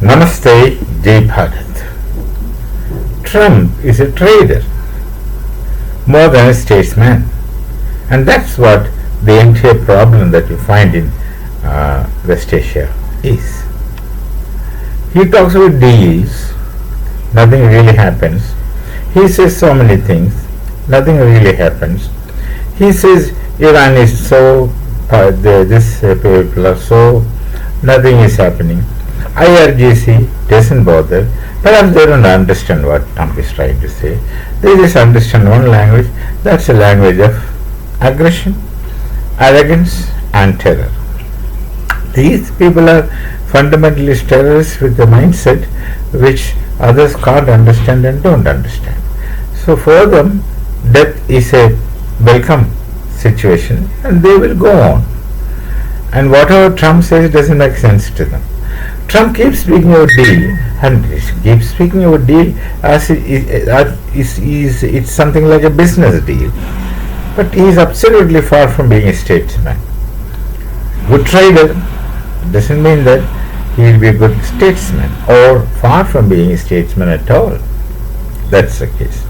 Namaste, Jai Bharat. Trump is a trader more than a statesman, and that's what the entire problem that you find in West Asia is. He talks about deals, nothing really happens. He says so many things, nothing really happens. He says Iran is so, this people are so, nothing is happening. IRGC doesn't bother. Perhaps they don't understand what Trump is trying to say. They just understand one language. That's a language of aggression, arrogance, and terror. These people are fundamentalist terrorists with a mindset which others can't understand and don't understand. So for them, death is a welcome situation and they will go on. And whatever Trump says doesn't make sense to them. Trump keeps speaking about deal and keeps speaking about deal as it's something like a business deal. But he is absolutely far from being a statesman. Good trader doesn't mean that he will be a good statesman, or far from being a statesman at all. That's the case.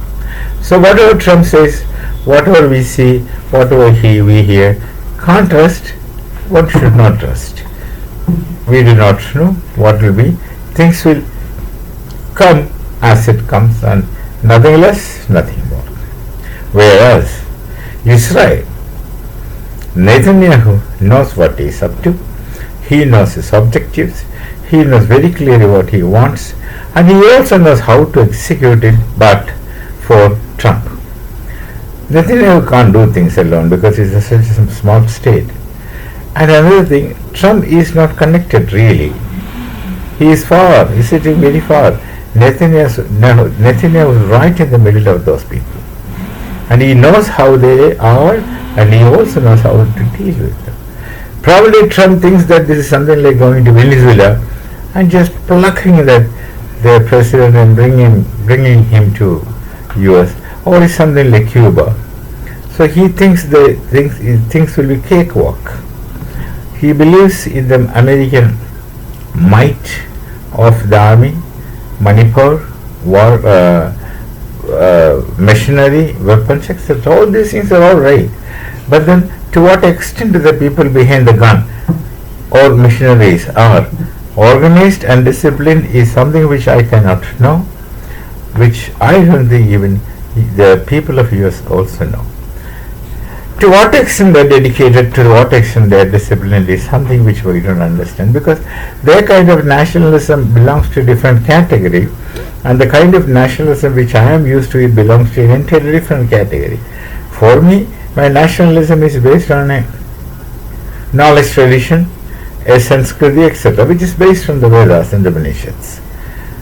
So whatever Trump says, whatever we see, whatever we hear, can't trust. One should not trust. We do not know what will be. Things will come as it comes, and nothing less, nothing more. Whereas Israel, Netanyahu knows what he is up to. He knows his objectives. He knows very clearly what he wants, and he also knows how to execute it, but for Trump. Netanyahu can't do things alone because he's such a small state. And another thing, Trump is not connected really. He is far, he is sitting very far. Netanyahu is right in the middle of those people. And he knows how they are, and he also knows how to deal with them. Probably Trump thinks that this is something like going to Venezuela and just plucking the president and bringing him to US, or is something like Cuba. So he thinks things will be cakewalk. He believes in the American might of the army, manpower, war, machinery, weapons, etc. All these things are all right. But then to what extent do the people behind the gun or machineries are organized and disciplined is something which I cannot know, which I don't think even the people of US also know. To what extent they are dedicated, to what extent they are disciplined is something which we don't understand, because their kind of nationalism belongs to a different category, and the kind of nationalism which I am used to, it belongs to an entirely different category. For me, my nationalism is based on a knowledge tradition, a Sanskriti, etc., which is based on the Vedas and the Upanishads.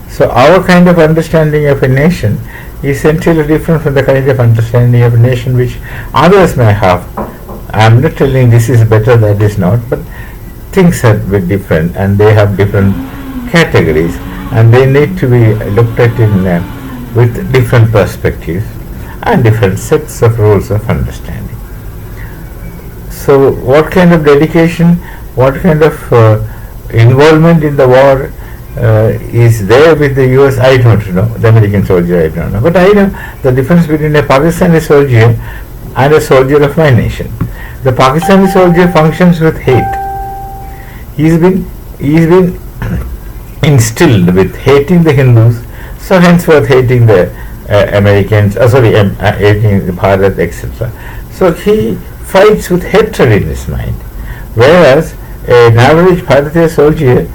So our kind of understanding of a nation is entirely different from the kind of understanding of a nation which others may have. I am not telling this is better, that is not, but things are very different and they have different categories and they need to be looked at with different perspectives and different sets of rules of understanding. So what kind of dedication, what kind of involvement in the war is there with the US, I don't know. The American soldier, I don't know. But I know the difference between a Pakistani soldier and a soldier of my nation. The Pakistani soldier functions with hate. He's been instilled with hating the Hindus, so henceforth hating the Americans, hating the Bharat, etc. So he fights with hatred in his mind. Whereas an average Bharatiya soldier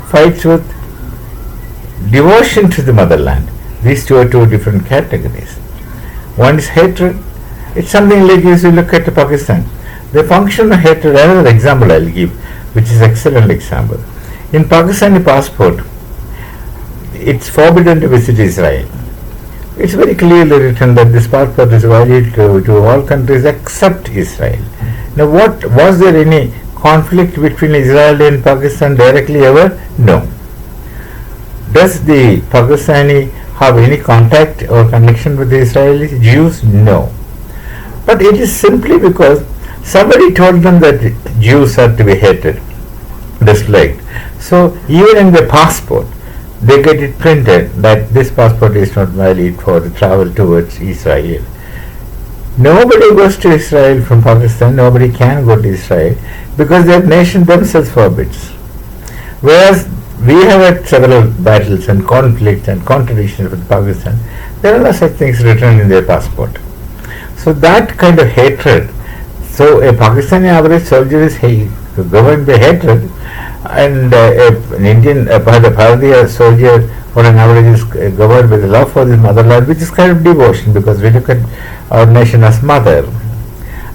fights with devotion to the motherland. These two are two different categories. One is hatred. It's something like if you look at Pakistan. The function of hatred, another example I'll give, which is an excellent example. In Pakistani passport, it's forbidden to visit Israel. It's very clearly written that this passport is valid to all countries except Israel. Now, was there any conflict between Israel and Pakistan directly ever? No. Does the Pakistani have any contact or connection with the Israeli Jews? No. But it is simply because somebody told them that Jews are to be hated, disliked. So even in the passport, they get it printed that this passport is not valid for the travel towards Israel. Nobody goes to Israel from Pakistan, nobody can go to Israel because their nation themselves forbids. Whereas we have had several battles and conflicts and contradictions with Pakistan, there are no such things written in their passport. So that kind of hatred, so a Pakistani average soldier is governed by hatred, and an Indian, a Bharatiya soldier or an average is governed by the love for his motherland, which is kind of devotion because we look at our nation as mother.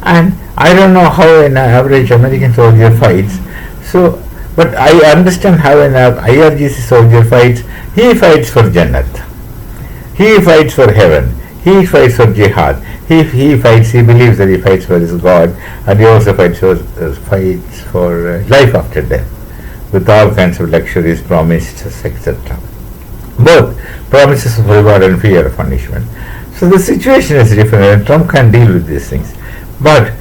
And I don't know how an average American soldier fights. So, but I understand how an IRGC soldier fights. He fights for Jannat. He fights for heaven. He fights for jihad. He fights. He believes that he fights for his God, and he also fights for life after death, with all kinds of luxuries, promises, etc. Both promises of reward and fear of punishment. So the situation is different, and Trump can deal with these things. But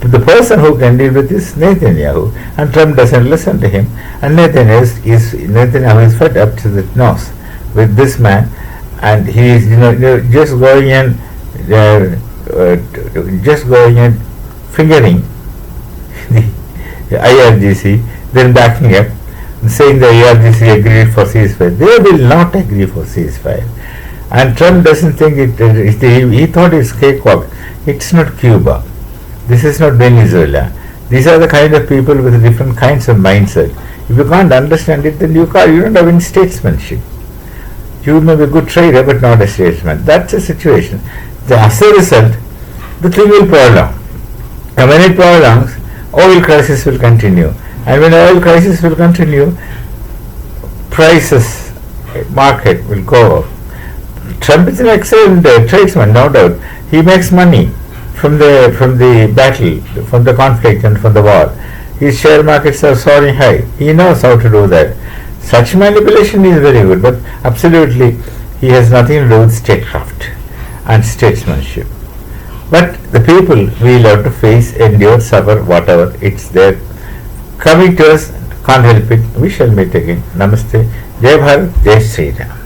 the person who can deal with is Netanyahu, and Trump doesn't listen to him. And Netanyahu is fed up to the nose with this man, and he is just going and fingering the IRGC, then backing up, saying the IRGC agreed for ceasefire. They will not agree for ceasefire. And Trump doesn't think he thought it's cakewalk. It's not Cuba. This is not Venezuela. These are the kind of people with different kinds of mindset. If you can't understand it, then you don't have any statesmanship. You may be a good trader, but not a statesman. That's the situation. As a result, the thing will prolong. And when it prolongs, oil crisis will continue. And when oil crisis will continue, prices, market will go up. Trump is an excellent tradesman, no doubt. He makes money from the battle, from the conflict and from the war. His share markets are soaring high. He knows how to do that. Such manipulation is very good, but absolutely he has nothing to do with statecraft and statesmanship. But the people will have to face, endure, suffer, whatever. It's there. Coming to us, can't help it. We shall meet again. Namaste. Jai Bharat, Jai Sri Ram.